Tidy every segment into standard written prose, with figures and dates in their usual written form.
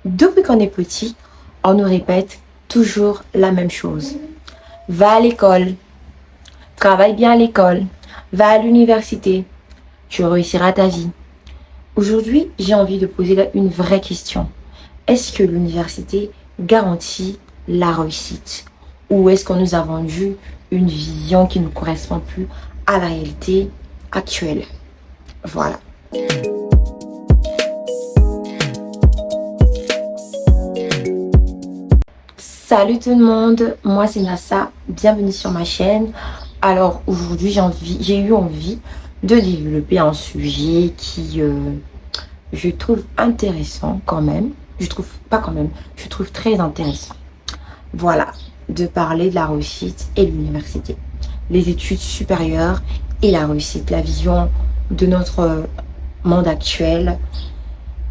Depuis qu'on est petit, on nous répète toujours la même chose. Va à l'école, travaille bien à l'école, va à l'université, tu réussiras ta vie. Aujourd'hui, j'ai envie de poser une vraie question. Est-ce que l'université garantit la réussite? Ou est-ce qu'on nous a vendu une vision qui ne correspond plus à la réalité actuelle? Voilà. Salut tout le monde, moi c'est Nassa, bienvenue sur ma chaîne. Alors aujourd'hui j'ai eu envie de développer un sujet qui je trouve intéressant quand même. Je trouve très intéressant. Voilà, de parler de la réussite et de l'université. Les études supérieures et la réussite, la vision de notre monde actuel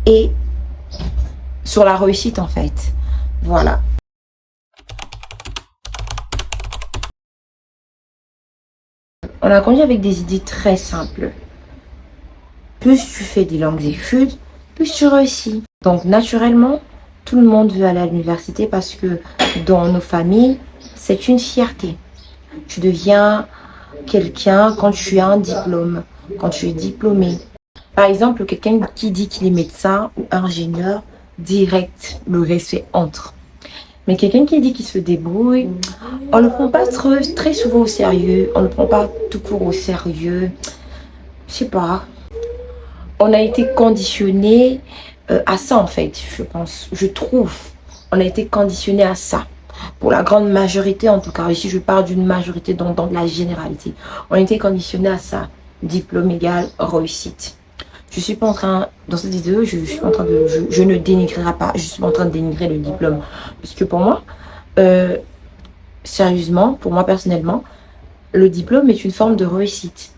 et sur la réussite en fait. Voilà. On a conduit avec des idées très simples. Plus tu fais des longues études, plus tu réussis. Donc naturellement, tout le monde veut aller à l'université parce que dans nos familles, c'est une fierté. Tu deviens quelqu'un quand tu as un diplôme, quand tu es diplômé. Par exemple, quelqu'un qui dit qu'il est médecin ou ingénieur, direct, le respect entre. Mais quelqu'un qui dit qu'il se débrouille, on ne le prend pas très souvent au sérieux. On ne le prend pas tout court au sérieux. Je sais pas. On a été conditionné à ça en fait, je pense. Je trouve. On a été conditionné à ça. Pour la grande majorité en tout cas. Ici, je parle d'une majorité dans la généralité. On a été conditionné à ça. Diplôme égal réussite. Je suis pas en train, dans cette vidéo, je ne dénigrerai pas, je suis pas en train de dénigrer le diplôme. Parce que pour moi, sérieusement, pour moi personnellement, le diplôme est une forme de réussite.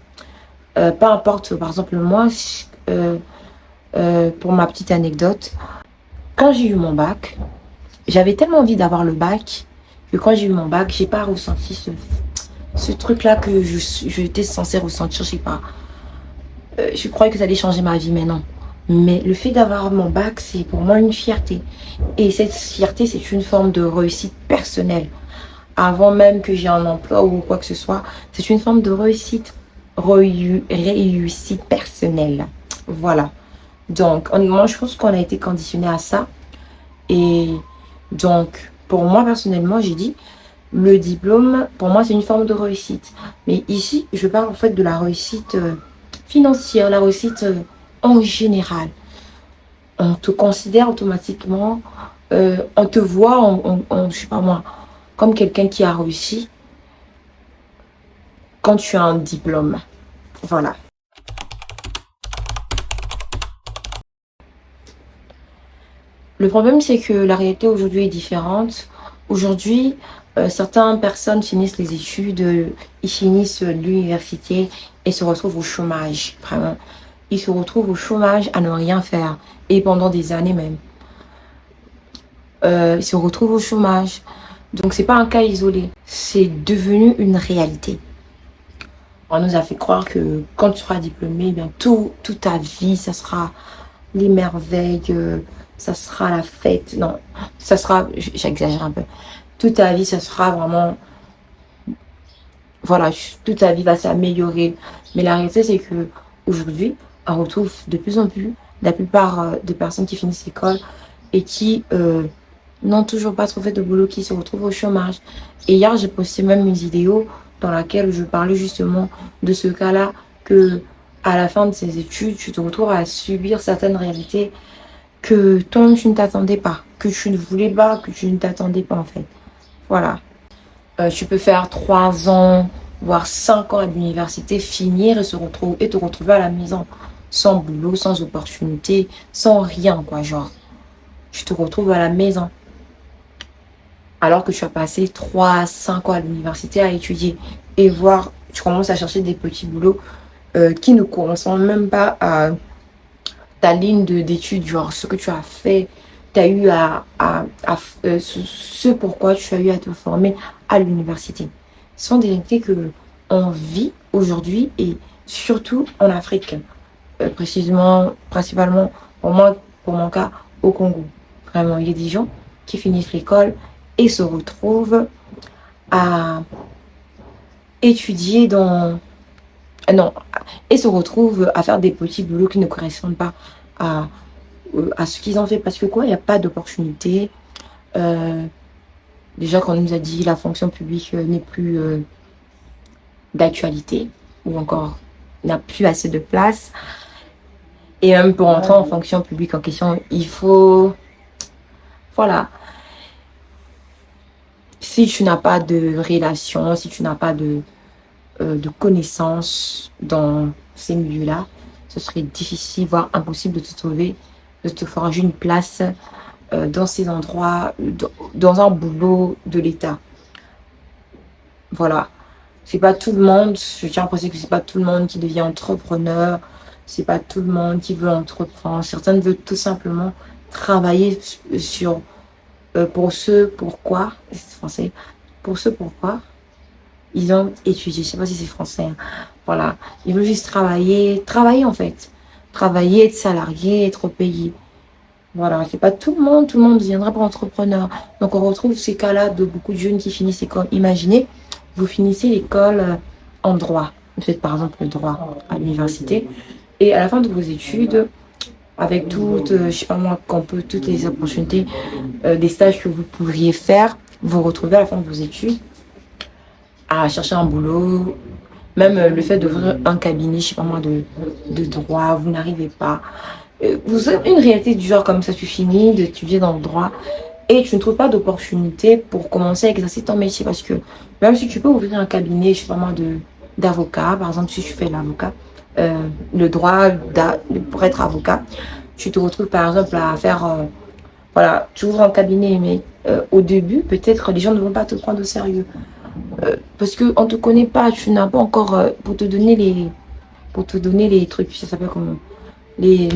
Peu importe, par exemple, moi, pour ma petite anecdote, quand j'ai eu mon bac, j'avais tellement envie d'avoir le bac que quand j'ai eu mon bac, j'ai pas ressenti ce truc-là que j'étais censée ressentir, je sais pas. Je croyais que ça allait changer ma vie, mais non. Mais le fait d'avoir mon bac, c'est pour moi une fierté. Et cette fierté, c'est une forme de réussite personnelle. Avant même que j'ai un emploi ou quoi que ce soit, c'est une forme de réussite. Réussite personnelle. Voilà. Donc, moi, je pense qu'on a été conditionné à ça. Et donc, pour moi, personnellement, j'ai dit, le diplôme, pour moi, c'est une forme de réussite. Mais ici, je parle en fait de la réussite financière, la réussite en général. On te considère automatiquement, on te voit, je sais pas moi, comme quelqu'un qui a réussi quand tu as un diplôme. Voilà. Le problème, c'est que la réalité aujourd'hui est différente. Aujourd'hui, certaines personnes finissent les études, ils finissent l'université et se retrouvent au chômage, vraiment. Ils se retrouvent au chômage à ne rien faire, et pendant des années même. Ils se retrouvent au chômage. Donc, c'est pas un cas isolé, c'est devenu une réalité. On nous a fait croire que quand tu seras diplômé, eh bien, toute ta vie, ça sera les merveilles, ça sera la fête. Non, ça sera, j'exagère un peu. Toute ta vie, ça sera vraiment, voilà, toute ta vie va s'améliorer. Mais la réalité, c'est que aujourd'hui, on retrouve de plus en plus la plupart des personnes qui finissent l'école et qui n'ont toujours pas trouvé de boulot, qui se retrouvent au chômage. Et hier, j'ai posté même une vidéo dans laquelle je parlais justement de ce cas-là, que à la fin de ses études, tu te retrouves à subir certaines réalités que toi-même tu ne t'attendais pas, que tu ne voulais pas, que tu ne t'attendais pas en fait. Voilà. Tu peux faire 3 ans, voire 5 ans à l'université, finir et te retrouver à la maison, sans boulot, sans opportunité, sans rien quoi, genre. Tu te retrouves à la maison. Alors que tu as passé 3 à 5 ans à l'université à étudier et voir, tu commences à chercher des petits boulots qui ne correspondent même pas à ta ligne d'études, genre ce que tu as fait, tu as eu ce pourquoi tu as eu à te former à l'université. Ce sont des réalités que on vit aujourd'hui et surtout en Afrique, principalement pour moi, pour mon cas, au Congo. Vraiment, il y a des gens qui finissent l'école et se retrouvent à étudier dans... Non, et se retrouvent à faire des petits boulots qui ne correspondent pas à, à ce qu'ils ont fait. Parce que quoi, il n'y a pas d'opportunité. Euh, Déjà, quand on nous a dit la fonction publique n'est plus d'actualité, ou encore n'a plus assez de place. Et même pour entrer en fonction publique en question, il faut... Voilà. Si tu n'as pas de relation, si tu n'as pas de connaissances dans ces milieux-là, ce serait difficile, voire impossible de te trouver, de te forger une place dans ces endroits, dans un boulot de l'État. Voilà. C'est pas tout le monde, je tiens à penser que c'est pas tout le monde qui devient entrepreneur, c'est pas tout le monde qui veut entreprendre. Certains veulent tout simplement travailler sur, pour ce pourquoi, c'est français, pour ce pourquoi ils ont étudié, je sais pas si c'est français, hein. Voilà, ils veulent juste travailler en fait, travailler, être salarié, être payé. Voilà, c'est pas tout le monde ne deviendra pas entrepreneur. Donc on retrouve ces cas-là de beaucoup de jeunes qui finissent l'école. Imaginez, vous finissez l'école en droit. Vous faites par exemple le droit à l'université. Et à la fin de vos études, avec toutes, je sais pas moi, qu'on peut, toutes les opportunités, des stages que vous pourriez faire, vous retrouvez à la fin de vos études à chercher un boulot. Même le fait d'ouvrir un cabinet, je sais pas moi, de droit, vous n'arrivez pas. Vous avez une réalité du genre comme ça, tu finis d'étudier dans le droit et tu ne trouves pas d'opportunité pour commencer à exercer ton métier. Parce que même si tu peux ouvrir un cabinet, je sais pas moi, d'avocat, par exemple, si tu fais l'avocat, le droit pour être avocat, tu te retrouves par exemple à faire, voilà, tu ouvres un cabinet, mais au début, peut-être les gens ne vont pas te prendre au sérieux. Parce qu'on ne te connaît pas, tu n'as pas encore, pour te donner les trucs, ça s'appelle comment, les,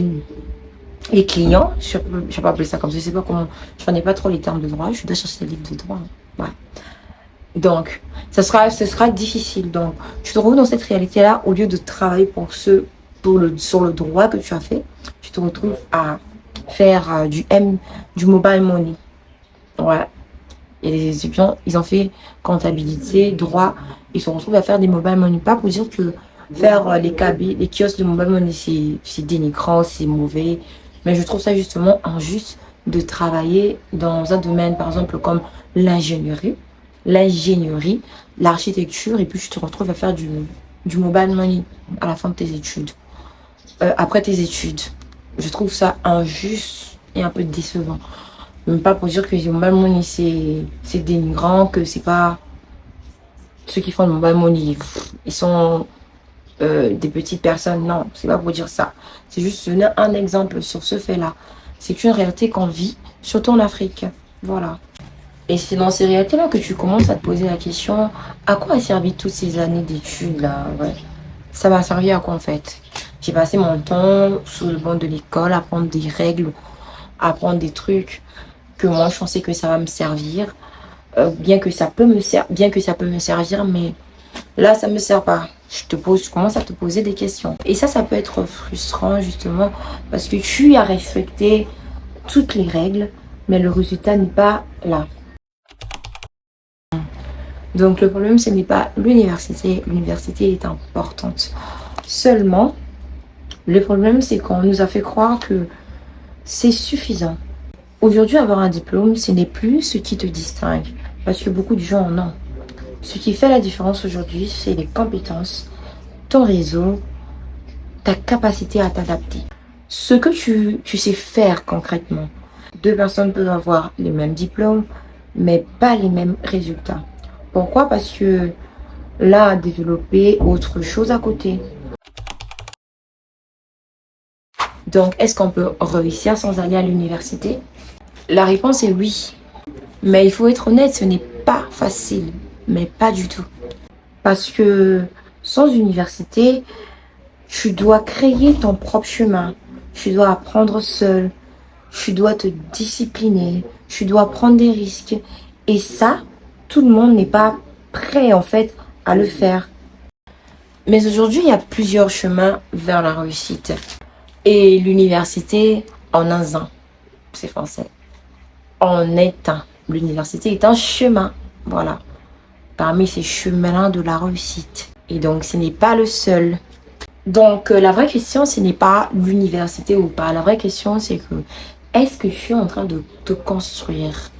les clients, je ne sais pas appeler ça comme ça, je sais pas comment, je connais pas trop les termes de droit, je dois chercher des livres de droit. Ouais. Donc, ce sera difficile. Donc, tu te retrouves dans cette réalité-là, au lieu de travailler sur le droit que tu as fait, tu te retrouves à faire du mobile money. Ouais. Il y a des étudiants, ils ont fait comptabilité, droit, ils se retrouvent à faire des mobile money. Pas pour dire que faire les kiosques de mobile money, c'est dénigrant, c'est mauvais. Mais je trouve ça justement injuste de travailler dans un domaine, par exemple, comme l'ingénierie, l'architecture, et puis tu te retrouves à faire du mobile money à la fin de tes études. Après tes études, je trouve ça injuste et un peu décevant. Même pas pour dire que le mobile money c'est dénigrant, que c'est pas ceux qui font le mobile money, ils sont des petites personnes. Non, c'est pas pour dire ça. C'est juste donner un exemple sur ce fait-là. C'est une réalité qu'on vit, surtout en Afrique. Voilà. Et c'est dans ces réalités-là que tu commences à te poser la question, à quoi a servi toutes ces années d'études là? Ouais. Ça m'a servi à quoi en fait? J'ai passé mon temps sous le banc de l'école à apprendre des règles, à apprendre des trucs que moi je pensais que ça va me servir, bien que ça peut me servir, mais là ça me sert pas. Je commence à te poser des questions. Et ça peut être frustrant justement parce que tu as respecté toutes les règles, mais le résultat n'est pas là. Donc le problème, ce n'est pas l'université. L'université est importante. Seulement, le problème, c'est qu'on nous a fait croire que c'est suffisant. Aujourd'hui, avoir un diplôme, ce n'est plus ce qui te distingue. Parce que beaucoup de gens en ont. Ce qui fait la différence aujourd'hui, c'est les compétences, ton réseau, ta capacité à t'adapter. Ce que tu sais faire concrètement. Deux personnes peuvent avoir les mêmes diplômes, mais pas les mêmes résultats. Pourquoi? Parce que là, a développé autre chose à côté. Donc, est-ce qu'on peut réussir sans aller à l'université? La réponse est oui. Mais il faut être honnête, ce n'est pas facile. Mais pas du tout. Parce que sans université, tu dois créer ton propre chemin. Tu dois apprendre seul. Tu dois te discipliner. Tu dois prendre des risques. Et ça, tout le monde n'est pas prêt en fait à le faire. Mais aujourd'hui, il y a plusieurs chemins vers la réussite. Et l'université en un an, c'est français. en est un. L'université est un chemin. Voilà. Parmi ces chemins de la réussite. Et donc, ce n'est pas le seul. Donc, la vraie question, ce n'est pas l'université ou pas. La vraie question, c'est que est-ce que tu es en train de te construire?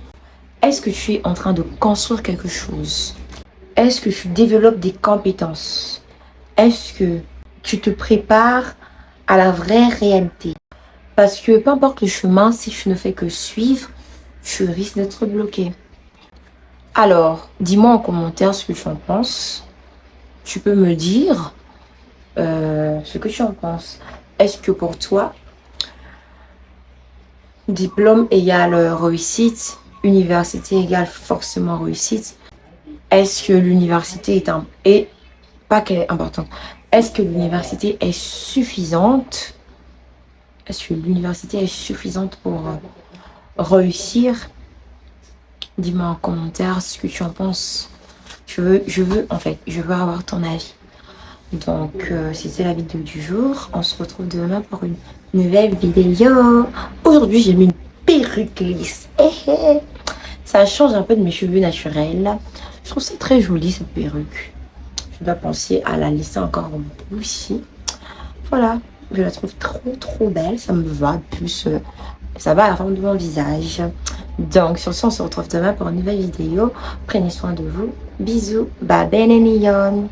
Est-ce que tu es en train de construire quelque chose? Est-ce que tu développes des compétences? Est-ce que tu te prépares à la vraie réalité? Parce que peu importe le chemin, si tu ne fais que suivre, tu risques d'être bloqué. Alors, dis-moi en commentaire ce que tu en penses. Tu peux me dire ce que tu en penses. Est-ce que pour toi, diplôme égale réussite, université égale forcément réussite? Est-ce que l'université est pas qu'elle est importante? Est-ce que l'université est suffisante? Est-ce que l'université est suffisante pour réussir? Dis-moi en commentaire ce que tu en penses. Je veux avoir ton avis. Donc, c'était la vidéo du jour. On se retrouve demain pour une nouvelle vidéo. Aujourd'hui, j'ai mis une perruque lisse. Ça change un peu de mes cheveux naturels. Je trouve ça très joli, cette perruque. Je dois penser à la lisser encore un peu ici. Voilà, je la trouve trop belle. Ça me va. Plus, ça va à la forme de mon visage. Donc, sur ce, on se retrouve demain pour une nouvelle vidéo. Prenez soin de vous. Bisous. Bye bye, Neon.